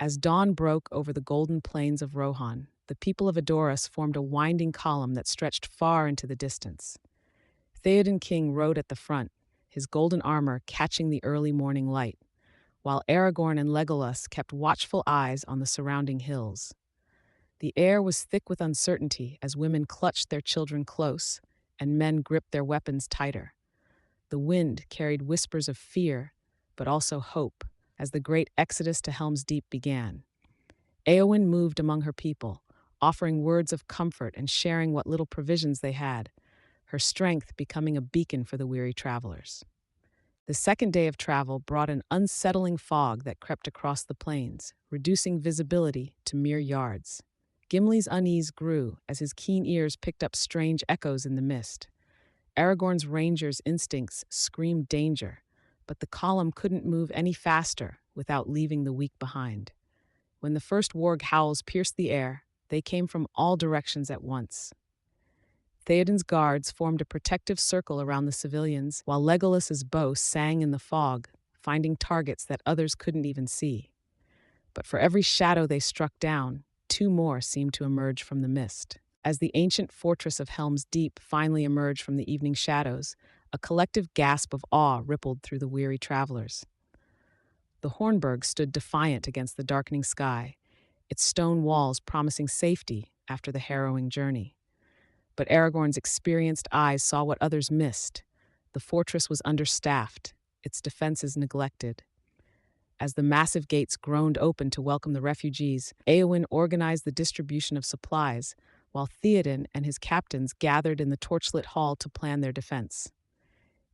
As dawn broke over the golden plains of Rohan, the people of Edoras formed a winding column that stretched far into the distance. Theoden King rode at the front, his golden armor catching the early morning light, while Aragorn and Legolas kept watchful eyes on the surrounding hills. The air was thick with uncertainty as women clutched their children close and men gripped their weapons tighter. The wind carried whispers of fear, but also hope, as the great exodus to Helm's Deep began. Éowyn moved among her people, offering words of comfort and sharing what little provisions they had, her strength becoming a beacon for the weary travelers. The second day of travel brought an unsettling fog that crept across the plains, reducing visibility to mere yards. Gimli's unease grew as his keen ears picked up strange echoes in the mist. Aragorn's ranger's instincts screamed danger, but the column couldn't move any faster without leaving the weak behind. When the first warg howls pierced the air, they came from all directions at once. Theoden's guards formed a protective circle around the civilians, while Legolas's bow sang in the fog, finding targets that others couldn't even see. But for every shadow they struck down, two more seemed to emerge from the mist. As the ancient fortress of Helm's Deep finally emerged from the evening shadows, a collective gasp of awe rippled through the weary travelers. The Hornburg stood defiant against the darkening sky, its stone walls promising safety after the harrowing journey. But Aragorn's experienced eyes saw what others missed. The fortress was understaffed, its defenses neglected. As the massive gates groaned open to welcome the refugees, Éowyn organized the distribution of supplies, while Theoden and his captains gathered in the torchlit hall to plan their defense.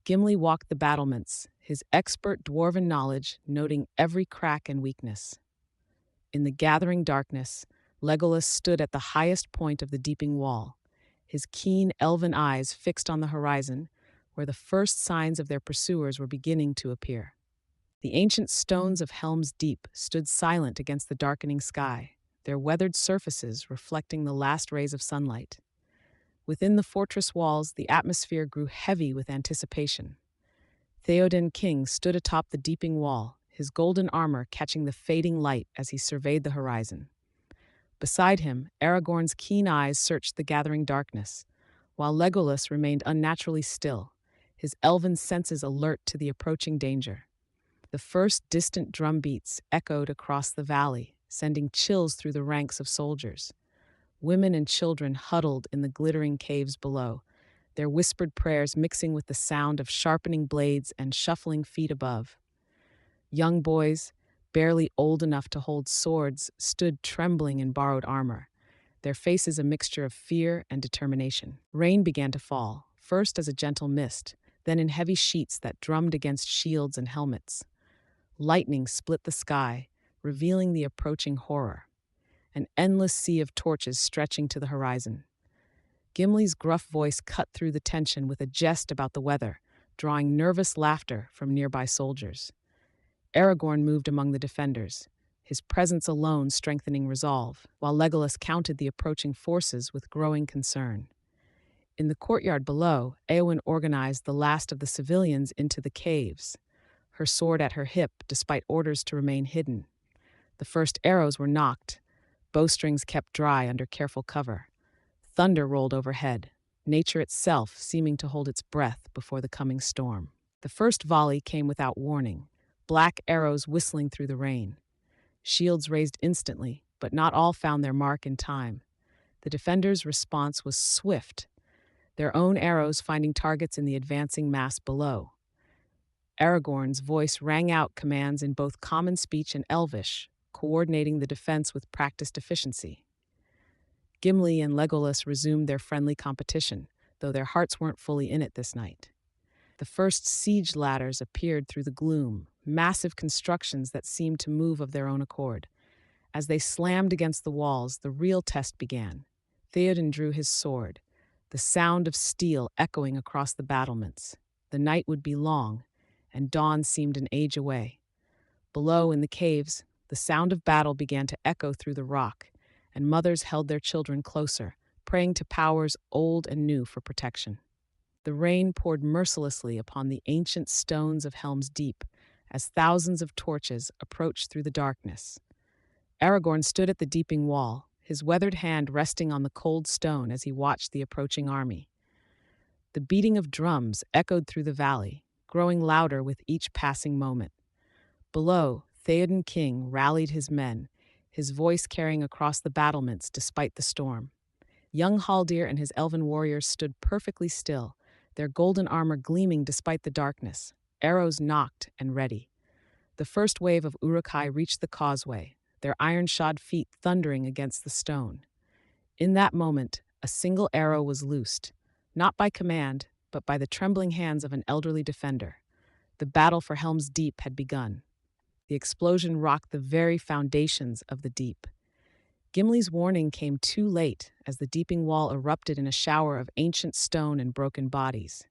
Gimli walked the battlements, his expert dwarven knowledge noting every crack and weakness. In the gathering darkness, Legolas stood at the highest point of the deeping wall, his keen elven eyes fixed on the horizon, where the first signs of their pursuers were beginning to appear. The ancient stones of Helm's Deep stood silent against the darkening sky, their weathered surfaces reflecting the last rays of sunlight. Within the fortress walls, the atmosphere grew heavy with anticipation. Theoden King stood atop the deeping wall, his golden armor catching the fading light as he surveyed the horizon. Beside him, Aragorn's keen eyes searched the gathering darkness, while Legolas remained unnaturally still, his elven senses alert to the approaching danger. The first distant drum beats echoed across the valley, sending chills through the ranks of soldiers. Women and children huddled in the glittering caves below, their whispered prayers mixing with the sound of sharpening blades and shuffling feet above. Young boys, barely old enough to hold swords, stood trembling in borrowed armor, their faces a mixture of fear and determination. Rain began to fall, first as a gentle mist, then in heavy sheets that drummed against shields and helmets. Lightning split the sky, revealing the approaching horror, an endless sea of torches stretching to the horizon. Gimli's gruff voice cut through the tension with a jest about the weather, drawing nervous laughter from nearby soldiers. Aragorn moved among the defenders, his presence alone strengthening resolve, while Legolas counted the approaching forces with growing concern. In the courtyard below, Éowyn organized the last of the civilians into the caves, her sword at her hip despite orders to remain hidden. The first arrows were nocked, bowstrings kept dry under careful cover. Thunder rolled overhead, nature itself seeming to hold its breath before the coming storm. The first volley came without warning, black arrows whistling through the rain. Shields raised instantly, but not all found their mark in time. The defenders' response was swift, their own arrows finding targets in the advancing mass below. Aragorn's voice rang out commands in both common speech and Elvish, coordinating the defense with practiced efficiency. Gimli and Legolas resumed their friendly competition, though their hearts weren't fully in it this night. The first siege ladders appeared through the gloom, massive constructions that seemed to move of their own accord. As they slammed against the walls, the real test began. Theoden drew his sword, the sound of steel echoing across the battlements. The night would be long, and dawn seemed an age away. Below, in the caves, the sound of battle began to echo through the rock, and mothers held their children closer, praying to powers old and new for protection. The rain poured mercilessly upon the ancient stones of Helm's Deep as thousands of torches approached through the darkness. Aragorn stood at the deeping wall, his weathered hand resting on the cold stone as he watched the approaching army. The beating of drums echoed through the valley, growing louder with each passing moment. Below, Theoden King rallied his men, his voice carrying across the battlements despite the storm. Young Haldir and his elven warriors stood perfectly still, their golden armor gleaming despite the darkness, arrows nocked and ready. The first wave of Uruk-hai reached the causeway, their iron-shod feet thundering against the stone. In that moment, a single arrow was loosed, not by command, but by the trembling hands of an elderly defender. The battle for Helm's Deep had begun. The explosion rocked the very foundations of the deep. Gimli's warning came too late as the deeping wall erupted in a shower of ancient stone and broken bodies.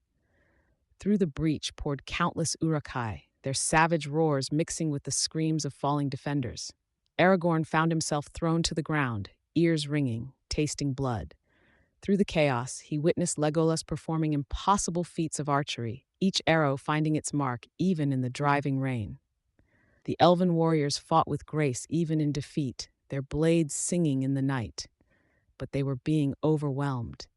Through the breach poured countless Uruk-hai, their savage roars mixing with the screams of falling defenders. Aragorn found himself thrown to the ground, ears ringing, tasting blood. Through the chaos, he witnessed Legolas performing impossible feats of archery, each arrow finding its mark even in the driving rain. The elven warriors fought with grace even in defeat, their blades singing in the night. But they were being overwhelmed.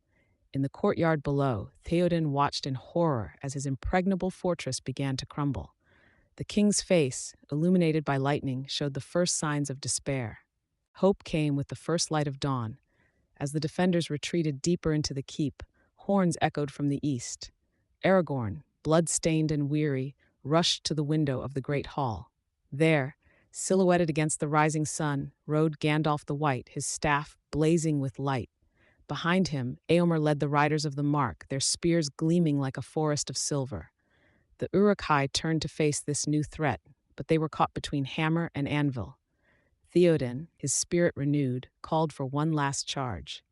In the courtyard below, Theoden watched in horror as his impregnable fortress began to crumble. The king's face, illuminated by lightning, showed the first signs of despair. Hope came with the first light of dawn. As the defenders retreated deeper into the keep, horns echoed from the east. Aragorn, blood-stained and weary, rushed to the window of the great hall. There, silhouetted against the rising sun, rode Gandalf the White, his staff blazing with light. Behind him, Éomer led the riders of the Mark, their spears gleaming like a forest of silver. The Uruk-hai turned to face this new threat, but they were caught between hammer and anvil. Theoden, his spirit renewed, called for one last charge.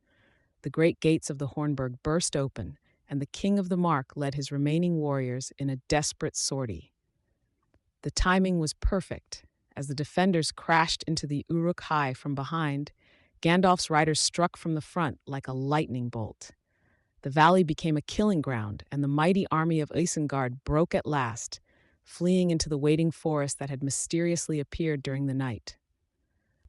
The great gates of the Hornburg burst open, and the King of the Mark led his remaining warriors in a desperate sortie. The timing was perfect. As the defenders crashed into the Uruk-hai from behind, Gandalf's riders struck from the front like a lightning bolt. The valley became a killing ground, and the mighty army of Isengard broke at last, fleeing into the waiting forest that had mysteriously appeared during the night.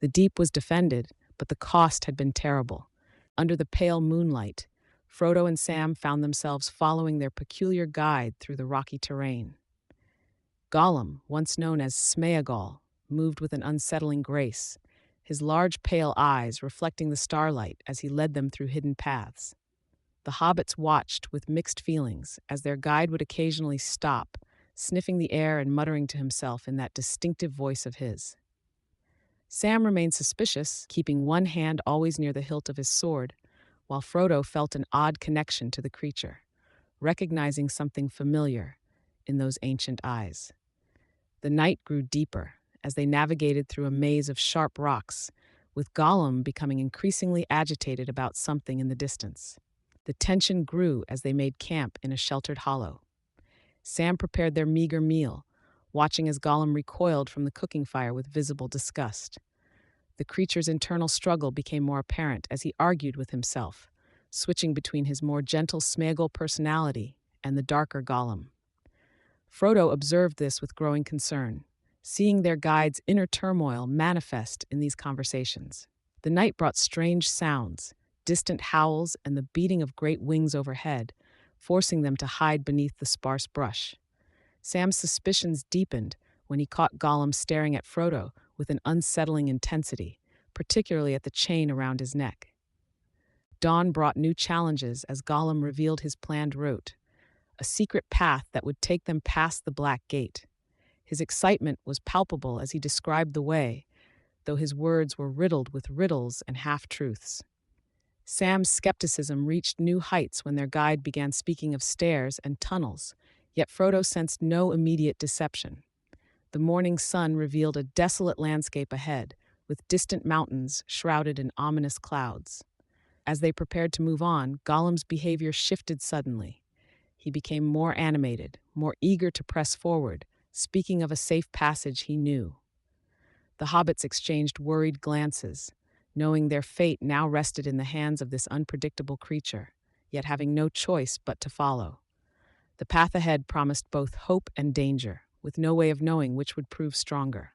The deep was defended, but the cost had been terrible. Under the pale moonlight, Frodo and Sam found themselves following their peculiar guide through the rocky terrain. Gollum, once known as Sméagol, moved with an unsettling grace, his large pale eyes reflecting the starlight as he led them through hidden paths. The hobbits watched with mixed feelings as their guide would occasionally stop, sniffing the air and muttering to himself in that distinctive voice of his. Sam remained suspicious, keeping one hand always near the hilt of his sword, while Frodo felt an odd connection to the creature, recognizing something familiar in those ancient eyes. The night grew deeper as they navigated through a maze of sharp rocks, with Gollum becoming increasingly agitated about something in the distance. The tension grew as they made camp in a sheltered hollow. Sam prepared their meager meal, watching as Gollum recoiled from the cooking fire with visible disgust. The creature's internal struggle became more apparent as he argued with himself, switching between his more gentle Sméagol personality and the darker Gollum. Frodo observed this with growing concern, seeing their guide's inner turmoil manifest in these conversations. The night brought strange sounds, distant howls and the beating of great wings overhead, forcing them to hide beneath the sparse brush. Sam's suspicions deepened when he caught Gollum staring at Frodo with an unsettling intensity, particularly at the chain around his neck. Dawn brought new challenges as Gollum revealed his planned route, a secret path that would take them past the Black Gate. His excitement was palpable as he described the way, though his words were riddled with riddles and half-truths. Sam's skepticism reached new heights when their guide began speaking of stairs and tunnels, yet Frodo sensed no immediate deception. The morning sun revealed a desolate landscape ahead, with distant mountains shrouded in ominous clouds. As they prepared to move on, Gollum's behavior shifted suddenly. He became more animated, more eager to press forward, speaking of a safe passage he knew. The hobbits exchanged worried glances, knowing their fate now rested in the hands of this unpredictable creature, yet having no choice but to follow. The path ahead promised both hope and danger, with no way of knowing which would prove stronger.